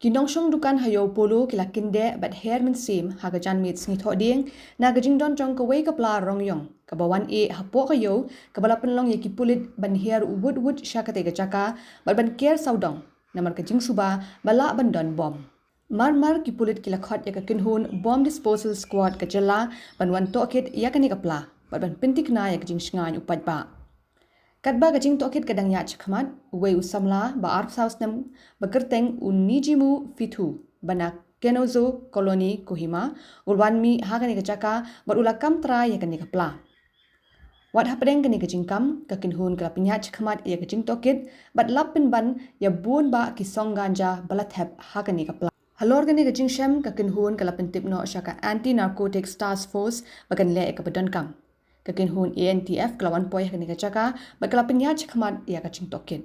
Kinongshong dukan Iew Polo kila kinde bat Hiar mensim haga janmiet sngi Thohdieng na gajing don jong kawai kapla rongyong kabawan hapo kayo kabala penlong yaki Pulit ban Hiar wood syakate gajaka bat ban care saudong namar gajing suba bala ban don bom mar ki Pulit kila khot yaka kinhun bomb disposal squad kajala ban wan tohkit yakani kapla bat ban pintik na yak jing sngai upat ba Kadba gajing tohkit kadang ya chakmat, uwe usamla ba arf saus nam bagerteng unijimu fitu bana kenozo koloni kohima ulwanmi hagani gajaka bat ulakam tra ya kani kapla. Wat hapadeng kani gajing kam kakinhun kalapinya chakmat ya gajing tohkit bat lapin ban ya bun ba kisong ganja balathep hagani kapla. Halor gani gajing shem kakinhun kalapin tipno syaka Anti Narcotics Task Force bagan le ekabadon kam. Kakinhun ANTF kelawan poy kani gajaka bat kalapin ya chakmat ya gajing tohkit.